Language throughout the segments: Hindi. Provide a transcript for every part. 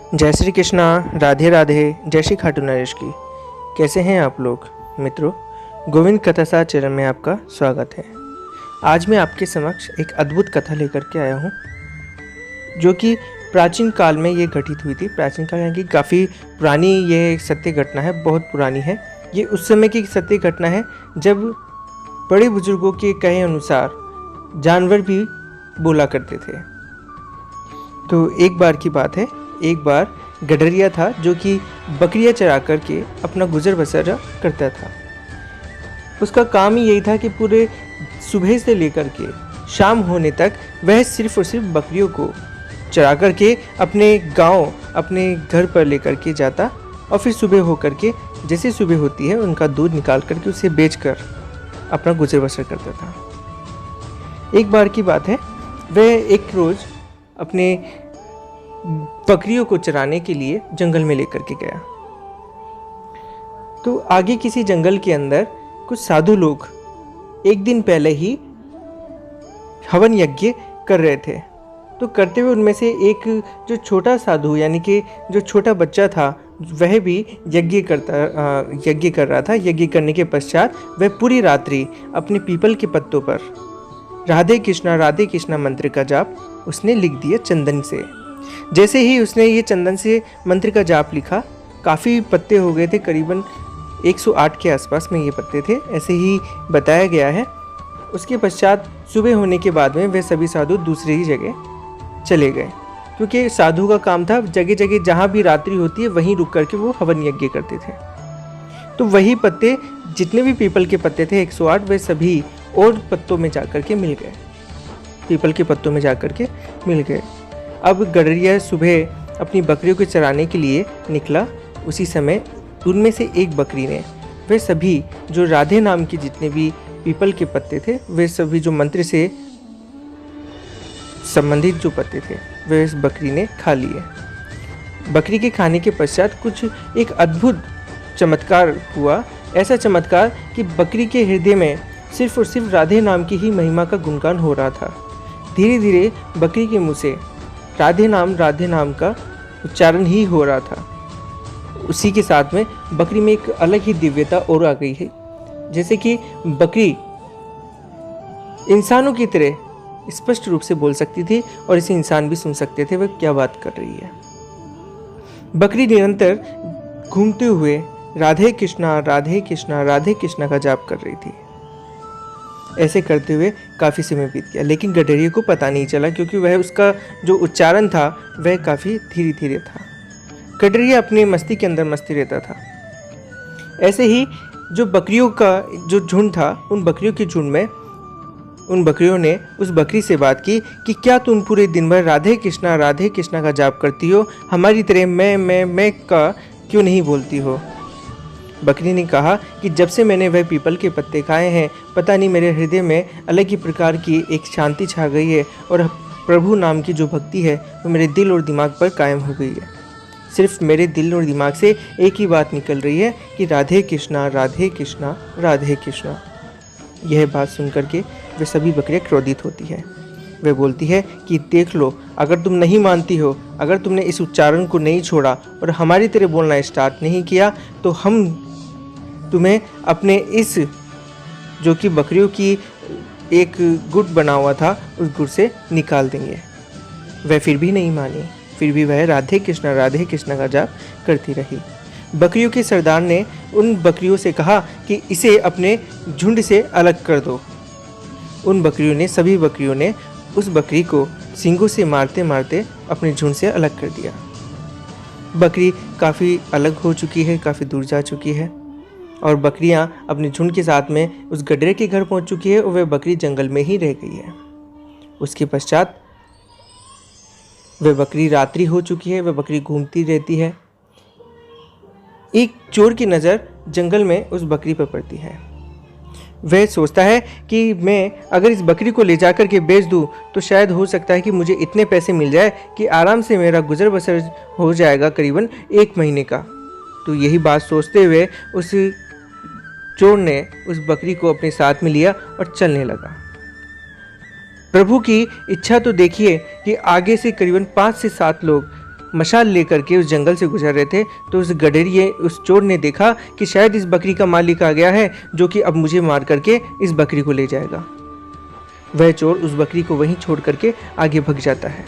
जय श्री कृष्णा, राधे राधे, जय श्री खाटू नरेश की। कैसे हैं आप लोग मित्रों? गोविंद कथासार चैनल में आपका स्वागत है। आज मैं आपके समक्ष एक अद्भुत कथा लेकर के आया हूँ जो कि प्राचीन काल में ये घटित हुई थी। प्राचीन काल यानी कि काफ़ी पुरानी ये सत्य घटना है, बहुत पुरानी है। ये उस समय की सत्य घटना है जब बड़े बुजुर्गों के कहे अनुसार जानवर भी बोला करते थे। तो एक बार की बात है, एक बार गडरिया था जो कि बकरियां चरा करके अपना गुजर बसर करता था। उसका काम ही यही था कि पूरे सुबह से लेकर के शाम होने तक वह सिर्फ और सिर्फ बकरियों को चरा करके अपने गांव, अपने घर पर लेकर के जाता और फिर सुबह हो करके, जैसे सुबह होती है, उनका दूध निकाल करके उसे बेचकर अपना गुजर बसर करता था। एक बार की बात है, वह एक रोज़ अपने बकरियों को चराने के लिए जंगल में लेकर के गया। तो आगे किसी जंगल के अंदर कुछ साधु लोग एक दिन पहले ही हवन यज्ञ कर रहे थे। तो करते हुए उनमें से एक जो छोटा साधु यानी कि जो छोटा बच्चा था, वह भी यज्ञ कर रहा था। यज्ञ करने के पश्चात वह पूरी रात्रि अपने पीपल के पत्तों पर राधे कृष्णा मंत्र का जाप उसने लिख दिया चंदन से। जैसे ही उसने ये चंदन से मंत्र का जाप लिखा, काफ़ी पत्ते हो गए थे, करीबन 108 के आसपास में ये पत्ते थे, ऐसे ही बताया गया है। उसके पश्चात सुबह होने के बाद में वे सभी साधु दूसरी ही जगह चले गए, क्योंकि साधु का काम था जगह जगह जहाँ भी रात्रि होती है वहीं रुक करके वो हवन यज्ञ करते थे। तो वही पत्ते, जितने भी पीपल के पत्ते थे 108, वे सभी और पत्तों में जाकर के मिल गए, पीपल के पत्तों में जाकर के मिल गए। अब गडरिया सुबह अपनी बकरियों को चराने के लिए निकला। उसी समय उनमें से एक बकरी ने, वे सभी जो राधे नाम के जितने भी पीपल के पत्ते थे, वे सभी जो मंत्र से संबंधित जो पत्ते थे, वे इस बकरी ने खा लिए। बकरी के खाने के पश्चात कुछ एक अद्भुत चमत्कार हुआ। ऐसा चमत्कार कि बकरी के हृदय में सिर्फ और सिर्फ राधे नाम की ही महिमा का गुणगान हो रहा था। धीरे धीरे बकरी के मुँह से राधे नाम का उच्चारण ही हो रहा था। उसी के साथ में बकरी में एक अलग ही दिव्यता और आ गई है, जैसे कि बकरी इंसानों की तरह स्पष्ट रूप से बोल सकती थी और इसे इंसान भी सुन सकते थे वह क्या बात कर रही है। बकरी निरंतर घूमते हुए राधे कृष्णा का जाप कर रही थी। ऐसे करते हुए काफ़ी समय बीत गया, लेकिन गडरिया को पता नहीं चला, क्योंकि वह उसका जो उच्चारण था वह काफ़ी धीरे धीरे था। गडरिया अपने मस्ती के अंदर मस्ती रहता था। ऐसे ही जो बकरियों का जो झुंड था, उन बकरियों के झुंड में उन बकरियों ने उस बकरी से बात की कि क्या तुम पूरे दिन भर राधे कृष्णा का जाप करती हो, हमारी तरह मैं का क्यों नहीं बोलती हो? बकरी ने कहा कि जब से मैंने वह पीपल के पत्ते खाए हैं, पता नहीं मेरे हृदय में अलग ही प्रकार की एक शांति छा गई है और प्रभु नाम की जो भक्ति है वो मेरे दिल और दिमाग पर कायम हो गई है। सिर्फ मेरे दिल और दिमाग से एक ही बात निकल रही है कि राधे कृष्णा। यह बात सुनकर के वे सभी बकरियां क्रोधित होती है। वह बोलती है कि देख लो, अगर तुम नहीं मानती हो, अगर तुमने इस उच्चारण को नहीं छोड़ा और हमारी तरह बोलना स्टार्ट नहीं किया, तो हम तुम्हें अपने इस जो कि बकरियों की एक गुट बना हुआ था, उस गुट से निकाल देंगे। वह फिर भी नहीं मानी, फिर भी वह राधे कृष्णा का जाप करती रही। बकरियों के सरदार ने उन बकरियों से कहा कि इसे अपने झुंड से अलग कर दो। सभी बकरियों ने उस बकरी को सींगों से मारते मारते अपने झुंड से अलग कर दिया। बकरी काफ़ी अलग हो चुकी है, काफ़ी दूर जा चुकी है और बकरियां अपने झुंड के साथ में उस गडरे के घर पहुंच चुकी है और वह बकरी जंगल में ही रह गई है। उसके पश्चात वह बकरी रात्रि हो चुकी है, वह बकरी घूमती रहती है। एक चोर की नज़र जंगल में उस बकरी पर पड़ती है। वह सोचता है कि मैं अगर इस बकरी को ले जाकर के बेच दूं तो शायद हो सकता है कि मुझे इतने पैसे मिल जाए कि आराम से मेरा गुजर बसर हो जाएगा करीबन 1 महीने का। तो यही बात सोचते हुए उस चोर ने उस बकरी को अपने साथ में लिया और चलने लगा। प्रभु की इच्छा तो देखिए कि आगे से करीबन 5 से 7 लोग मशाल लेकर के उस जंगल से गुजर रहे थे तो उस गडेरिए उस चोर ने देखा कि शायद इस बकरी का मालिक आ गया है जो कि अब मुझे मार करके इस बकरी को ले जाएगा। वह चोर उस बकरी को वहीं छोड़ करके आगे भग जाता है।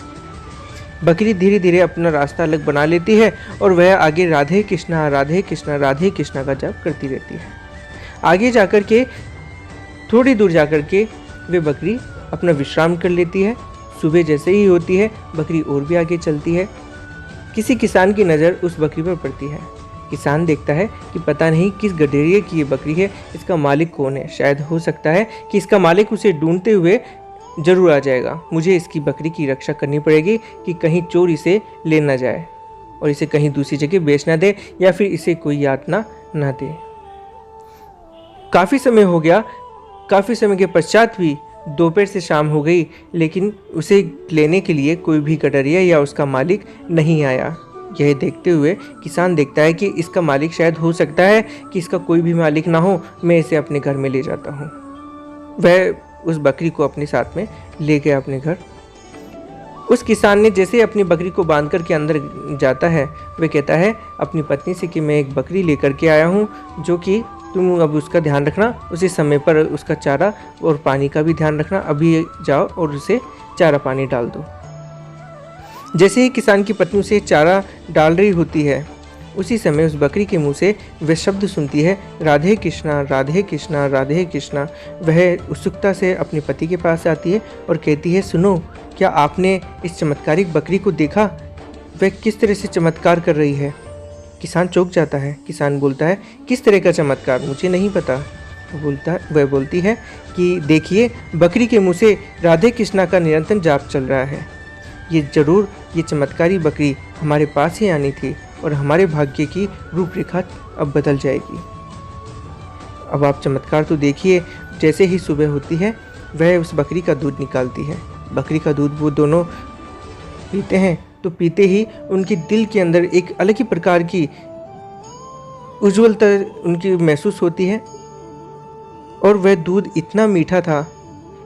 बकरी धीरे धीरे अपना रास्ता अलग बना लेती है और वह आगे राधे कृष्णा राधे कृष्णा राधे कृष्णा का जाप करती रहती है। आगे जाकर के थोड़ी दूर जाकर के वे बकरी अपना विश्राम कर लेती है। सुबह जैसे ही होती है बकरी और भी आगे चलती है। किसी किसान की नज़र उस बकरी पर पड़ती है। किसान देखता है कि पता नहीं किस गडेरिए की ये बकरी है, इसका मालिक कौन है। शायद हो सकता है कि इसका मालिक उसे ढूंढते हुए जरूर आ जाएगा। मुझे इसकी बकरी की रक्षा करनी पड़ेगी कि कहीं चोर इसे ले ना जाए और इसे कहीं दूसरी जगह बेच ना दे या फिर इसे कोई यातना ना दे। काफ़ी समय हो गया। काफ़ी समय के पश्चात भी दोपहर से शाम हो गई, लेकिन उसे लेने के लिए कोई भी गडरिया या उसका मालिक नहीं आया। यह देखते हुए किसान देखता है कि इसका मालिक शायद हो सकता है कि इसका कोई भी मालिक ना हो, मैं इसे अपने घर में ले जाता हूँ। वह उस बकरी को अपने साथ में ले गया अपने घर। उस किसान ने जैसे अपनी बकरी को बांध कर के अंदर जाता है, वह कहता है अपनी पत्नी से कि मैं एक बकरी लेकर के आया हूँ जो कि तुम अब उसका ध्यान रखना, उसी समय पर उसका चारा और पानी का भी ध्यान रखना। अभी जाओ और उसे चारा पानी डाल दो। जैसे ही किसान की पत्नी उसे चारा डाल रही होती है, उसी समय उस बकरी के मुंह से वह शब्द सुनती है, राधे कृष्णा राधे कृष्णा राधे कृष्णा। वह उत्सुकता से अपने पति के पास आती है और कहती है, सुनो, क्या आपने इस चमत्कारिक बकरी को देखा? वह किस तरह से चमत्कार कर रही है। किसान चौंक जाता है। किसान बोलता है, किस तरह का चमत्कार? मुझे नहीं पता। वह बोलती है कि देखिए, बकरी के मुंह से राधे कृष्णा का निरंतर जाप चल रहा है। ये चमत्कारी बकरी हमारे पास ही आनी थी और हमारे भाग्य की रूपरेखा अब बदल जाएगी। अब आप चमत्कार तो देखिए। जैसे ही सुबह होती है वह उस बकरी का दूध निकालती है। बकरी का दूध वो दोनों पीते हैं तो पीते ही उनके दिल के अंदर एक अलग ही प्रकार की उज्ज्वलता उनकी महसूस होती है और वह दूध इतना मीठा था,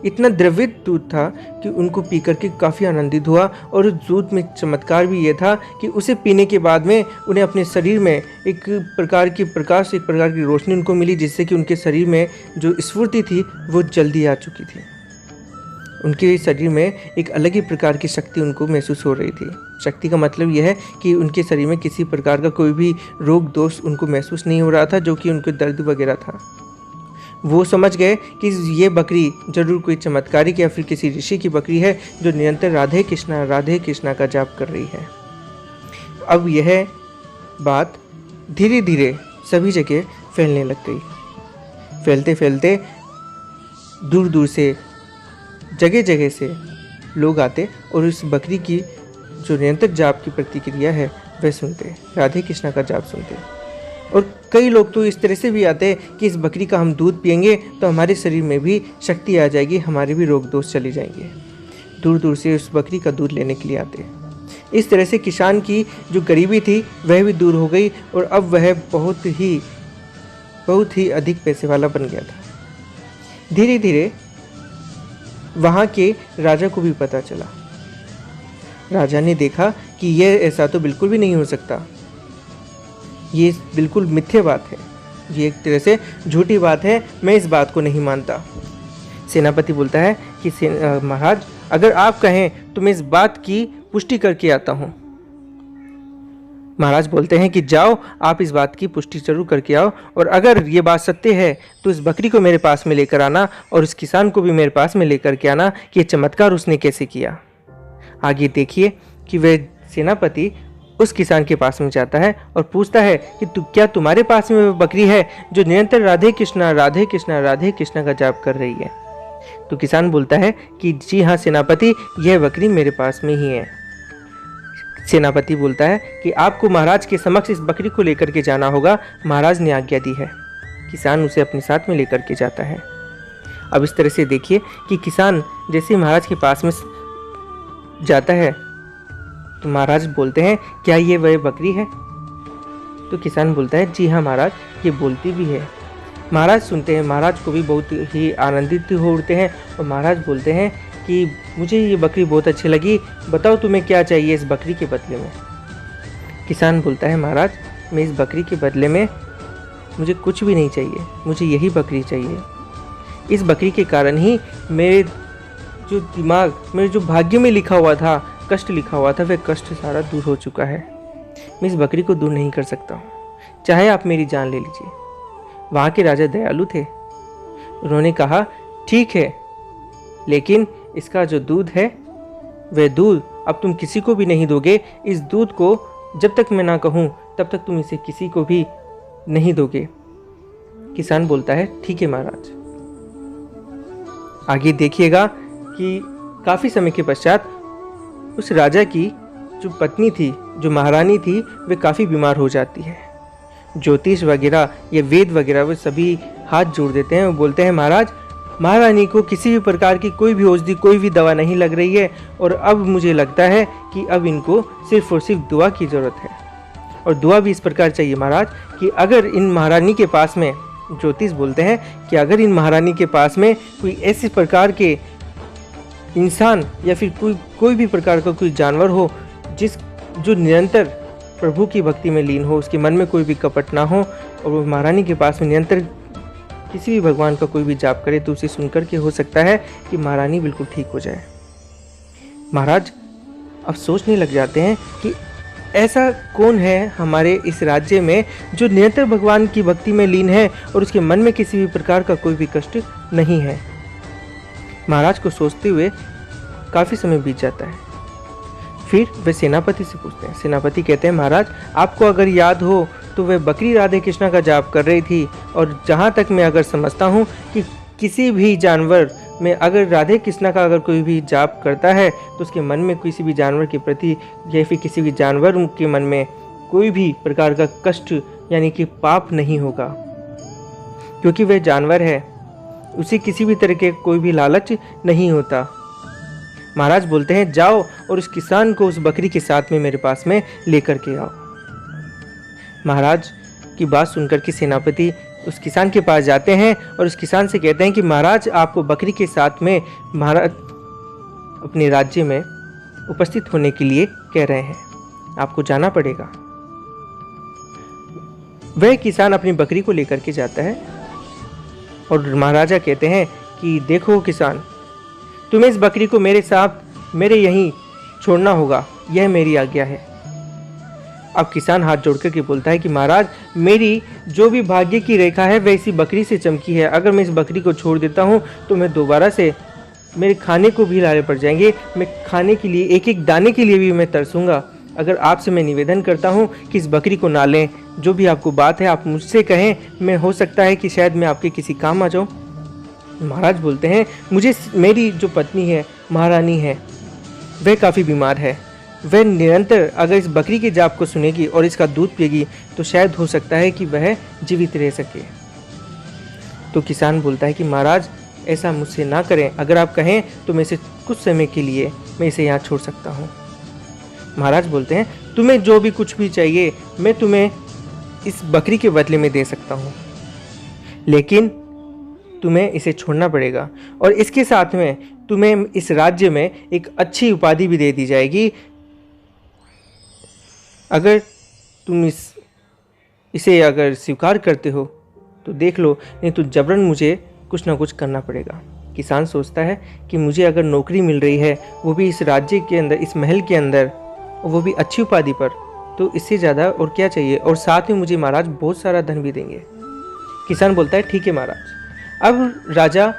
इतना द्रवित दूध था कि उनको पी करके काफ़ी आनंदित हुआ। और उस दूध में चमत्कार भी ये था कि उसे पीने के बाद में उन्हें अपने शरीर में एक प्रकार की प्रकाश, एक प्रकार की रोशनी उनको मिली, जिससे कि उनके शरीर में जो स्फूर्ति थी वो जल्दी आ चुकी थी। उनके शरीर में एक अलग ही प्रकार की शक्ति उनको महसूस हो रही थी। शक्ति का मतलब यह है कि उनके शरीर में किसी प्रकार का कोई भी रोग दोष उनको महसूस नहीं हो रहा था, जो कि उनको दर्द वगैरह था। वो समझ गए कि ये बकरी जरूर कोई चमत्कारिक या फिर किसी ऋषि की बकरी है जो निरंतर राधे कृष्णा का जाप कर रही है। अब यह बात धीरे धीरे सभी जगह फैलने लग गई। फैलते फैलते दूर दूर से, जगह जगह से लोग आते और उस बकरी की जो निरंतर जाप की प्रतिक्रिया है वह सुनते, राधे कृष्णा का जाप सुनते। और कई लोग तो इस तरह से भी आते हैं कि इस बकरी का हम दूध पिएंगे तो हमारे शरीर में भी शक्ति आ जाएगी, हमारे भी रोग दोष चले जाएंगे। दूर दूर से उस बकरी का दूध लेने के लिए आते हैं। इस तरह से किसान की जो गरीबी थी वह भी दूर हो गई और अब वह बहुत ही अधिक पैसे वाला बन गया था। धीरे धीरे वहाँ के राजा को भी पता चला। राजा ने देखा कि यह ऐसा तो बिल्कुल भी नहीं हो सकता, ये बिल्कुल मिथ्या बात है, ये एक तरह से झूठी बात है, मैं इस बात को नहीं मानता। सेनापति बोलता है कि महाराज, अगर आप कहें तो मैं इस बात की पुष्टि करके आता हूँ। महाराज बोलते हैं कि जाओ, आप इस बात की पुष्टि जरूर करके आओ, और अगर ये बात सत्य है तो इस बकरी को मेरे पास में लेकर आना और इस किसान को भी मेरे पास में लेकर के आना कि ये चमत्कार उसने कैसे किया। आगे देखिए कि वह सेनापति उस किसान के पास में जाता है और पूछता है कि क्या तुम्हारे पास में वह बकरी है जो निरंतर राधे कृष्णा का जाप कर रही है? तो किसान बोलता है कि जी हाँ सेनापति, यह बकरी मेरे पास में ही है। सेनापति बोलता है कि आपको महाराज के समक्ष इस बकरी को लेकर के जाना होगा, महाराज ने आज्ञा दी है। किसान उसे अपने साथ में लेकर के जाता है। अब इस तरह से देखिए कि किसान जैसे महाराज के पास में जाता है तो महाराज बोलते हैं, क्या ये वह बकरी है? तो किसान बोलता है, जी हाँ महाराज, ये बोलती भी है। महाराज सुनते हैं, महाराज को भी बहुत ही आनंदित हो उठते हैं और महाराज बोलते हैं कि मुझे ये बकरी बहुत अच्छी लगी, बताओ तुम्हें क्या चाहिए इस बकरी के बदले में। किसान बोलता है, महाराज मैं इस बकरी के बदले में मुझे कुछ भी नहीं चाहिए, मुझे यही बकरी चाहिए। इस बकरी के कारण ही मेरे जो दिमाग, मेरे जो भाग्य में लिखा हुआ था, कष्ट लिखा हुआ था, वह कष्ट सारा दूर हो चुका है। मैं इस बकरी को दूर नहीं कर सकता हूँ, चाहे आप मेरी जान ले लीजिए। वहाँ के राजा दयालु थे। उन्होंने कहा, ठीक है, लेकिन इसका जो दूध है वह दूध अब तुम किसी को भी नहीं दोगे। इस दूध को जब तक मैं ना कहूँ तब तक तुम इसे किसी को भी नहीं दोगे। किसान बोलता है, ठीक है महाराज। आगे देखिएगा कि काफ़ी समय के पश्चात उस राजा की जो पत्नी थी, जो महारानी थी, वे काफ़ी बीमार हो जाती है। ज्योतिष वगैरह या वेद वगैरह वे सभी हाथ जोड़ देते हैं और बोलते हैं, महाराज महारानी को किसी भी प्रकार की कोई भी औषधि, कोई भी दवा नहीं लग रही है और अब मुझे लगता है कि अब इनको सिर्फ और सिर्फ दुआ की ज़रूरत है। और दुआ भी इस प्रकार चाहिए महाराज कि अगर इन महारानी के पास में, ज्योतिष बोलते हैं कि अगर इन महारानी के पास में कोई ऐसे प्रकार के इंसान या फिर कोई भी प्रकार का कोई जानवर हो जो निरंतर प्रभु की भक्ति में लीन हो, उसके मन में कोई भी कपट ना हो और वो महारानी के पास में निरंतर किसी भी भगवान का कोई भी जाप करे, तो उसे सुनकर के हो सकता है कि महारानी बिल्कुल ठीक हो जाए। महाराज अब सोचने लग जाते हैं कि ऐसा कौन है हमारे इस राज्य में जो निरंतर भगवान की भक्ति में लीन है और उसके मन में किसी भी प्रकार का कोई भी कष्ट नहीं है। महाराज को सोचते हुए काफ़ी समय बीत जाता है। फिर वे सेनापति से पूछते हैं। सेनापति कहते हैं, महाराज आपको अगर याद हो तो वह बकरी राधे कृष्णा का जाप कर रही थी और जहाँ तक मैं अगर समझता हूँ कि किसी भी जानवर में अगर राधे कृष्णा का अगर कोई भी जाप करता है तो उसके मन में किसी भी जानवर के प्रति या फिर किसी भी जानवर के मन में कोई भी प्रकार का कष्ट यानी कि पाप नहीं होगा, क्योंकि वह जानवर है, उसे किसी भी तरह के कोई भी लालच नहीं होता। महाराज बोलते हैं, जाओ और उस किसान को उस बकरी के साथ में मेरे पास में लेकर के आओ। महाराज की बात सुनकर के सेनापति उस किसान के पास जाते हैं और उस किसान से कहते हैं कि महाराज आपको बकरी के साथ में महाराज अपने राज्य में उपस्थित होने के लिए कह रहे हैं, आपको जाना पड़ेगा। वह किसान अपनी बकरी को लेकर के जाता है और महाराजा कहते हैं कि देखो किसान, तुम्हें इस बकरी को मेरे साथ मेरे यहीं छोड़ना होगा, यह मेरी आज्ञा है। अब किसान हाथ जोड़कर के बोलता है कि महाराज मेरी जो भी भाग्य की रेखा है वह इसी बकरी से चमकी है। अगर मैं इस बकरी को छोड़ देता हूँ तो मैं दोबारा से मेरे खाने को भी लाले पड़ जाएंगे, मैं खाने के लिए एक एक दाने के लिए भी मैं तरसूंगा। अगर आपसे मैं निवेदन करता हूँ कि इस बकरी को ना लें, जो भी आपको बात है आप मुझसे कहें, मैं हो सकता है कि शायद मैं आपके किसी काम आ जाऊँ। महाराज बोलते हैं, मुझे मेरी जो पत्नी है महारानी है वह काफ़ी बीमार है, वह निरंतर अगर इस बकरी के जाप को सुनेगी और इसका दूध पिएगी तो शायद हो सकता है कि वह जीवित रह सके। तो किसान बोलता है कि महाराज ऐसा मुझसे ना करें, अगर आप कहें तो मैं इसे कुछ समय के लिए मैं इसे यहाँ छोड़ सकता हूँ। महाराज बोलते हैं, तुम्हें जो भी कुछ भी चाहिए मैं तुम्हें इस बकरी के बदले में दे सकता हूँ, लेकिन तुम्हें इसे छोड़ना पड़ेगा और इसके साथ में तुम्हें इस राज्य में एक अच्छी उपाधि भी दे दी जाएगी। अगर तुम इसे अगर स्वीकार करते हो तो देख लो, नहीं तो जबरन मुझे कुछ ना कुछ करना पड़ेगा। किसान सोचता है कि मुझे अगर नौकरी मिल रही है वो भी इस राज्य के अंदर, इस महल के अंदर, वो भी अच्छी उपाधि पर, तो इससे ज़्यादा और क्या चाहिए, और साथ में मुझे महाराज बहुत सारा धन भी देंगे। किसान बोलता है, ठीक है महाराज। अब राजा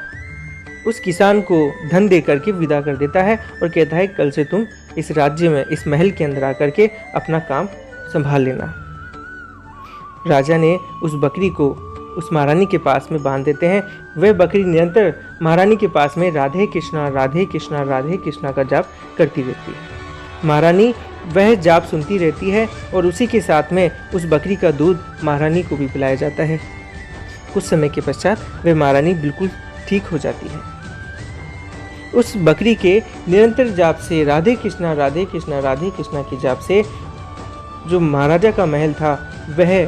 उस किसान को धन दे करके विदा कर देता है और कहता है, कल से तुम इस राज्य में, इस महल के अंदर आकर के अपना काम संभाल लेना। राजा ने उस बकरी को उस महारानी के पास में बांध देते हैं। वह बकरी निरंतर महारानी के पास में राधे कृष्णा राधे कृष्णा राधे कृष्णा का जाप करती रहती है। महारानी वह जाप सुनती रहती है और उसी के साथ में उस बकरी का दूध महारानी को भी पिलाया जाता है। कुछ समय के पश्चात वह महारानी बिल्कुल ठीक हो जाती है। उस बकरी के निरंतर जाप से, राधे कृष्णा राधे कृष्णा राधे कृष्णा के जाप से जो महाराजा का महल था वह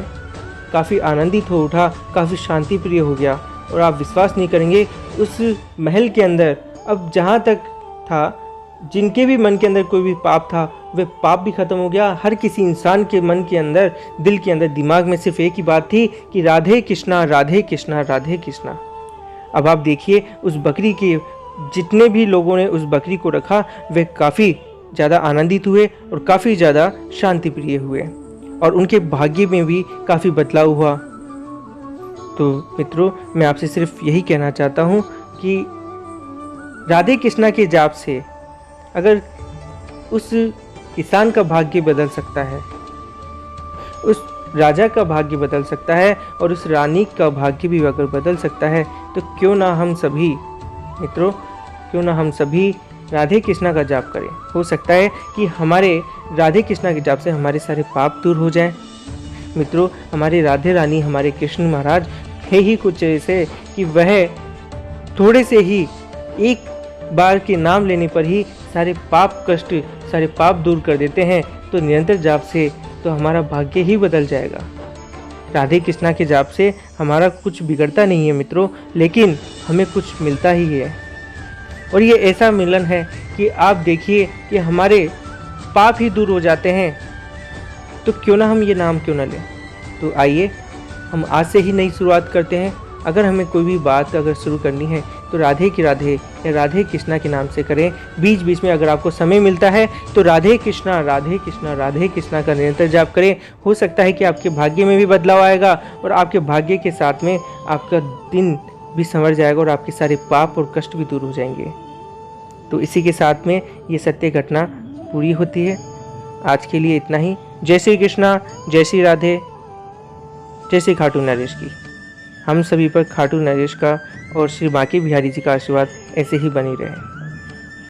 काफ़ी आनंदित हो उठा, काफ़ी शांति प्रिय हो गया। और आप विश्वास नहीं करेंगे, उस महल के अंदर अब जहाँ तक था, जिनके भी मन के अंदर कोई भी पाप था वह पाप भी खत्म हो गया। हर किसी इंसान के मन के अंदर, दिल के अंदर, दिमाग में सिर्फ एक ही बात थी कि राधे कृष्णा राधे कृष्णा राधे कृष्णा। अब आप देखिए उस बकरी के जितने भी लोगों ने उस बकरी को रखा वे काफ़ी ज़्यादा आनंदित हुए और काफ़ी ज़्यादा शांति प्रिय हुए और उनके भाग्य में भी काफ़ी बदलाव हुआ। तो मित्रों, मैं आपसे सिर्फ यही कहना चाहता हूँ कि राधे कृष्णा के जाप से अगर उस किसान का भाग्य बदल सकता है, उस राजा का भाग्य बदल सकता है और उस रानी का भाग्य भी अगर बदल सकता है, तो क्यों ना हम सभी मित्रों, क्यों ना हम सभी राधे कृष्णा का जाप करें। हो सकता है कि हमारे राधे कृष्णा के जाप से हमारे सारे पाप दूर हो जाएं। मित्रों, हमारे राधे रानी, हमारे कृष्ण महाराज है ही कुछ ऐसे कि वह थोड़े से ही एक बार के नाम लेने पर ही सारे पाप कष्ट, सारे पाप दूर कर देते हैं। तो निरंतर जाप से तो हमारा भाग्य ही बदल जाएगा। राधे कृष्णा के जाप से हमारा कुछ बिगड़ता नहीं है मित्रों, लेकिन हमें कुछ मिलता ही है। और ये ऐसा मिलन है कि आप देखिए कि हमारे पाप ही दूर हो जाते हैं। तो क्यों ना हम ये नाम क्यों ना लें। तो आइए हम आज से ही नई शुरुआत करते हैं। अगर हमें कोई भी बात अगर शुरू करनी है तो राधे की राधे या राधे कृष्णा के नाम से करें। बीच बीच में अगर आपको समय मिलता है तो राधे कृष्णा राधे कृष्णा राधे कृष्णा का निरंतर जाप करें। हो सकता है कि आपके भाग्य में भी बदलाव आएगा और आपके भाग्य के साथ में आपका दिन भी संवर जाएगा और आपके सारे पाप और कष्ट भी दूर हो जाएंगे। तो इसी के साथ में ये सत्य घटना पूरी होती है। आज के लिए इतना ही। जय श्री कृष्णा, जय श्री राधे, जय श्री खाटू नरेश की। हम सभी पर खाटू नरेश का और श्री बांके बिहारी जी का आशीर्वाद ऐसे ही बनी रहे।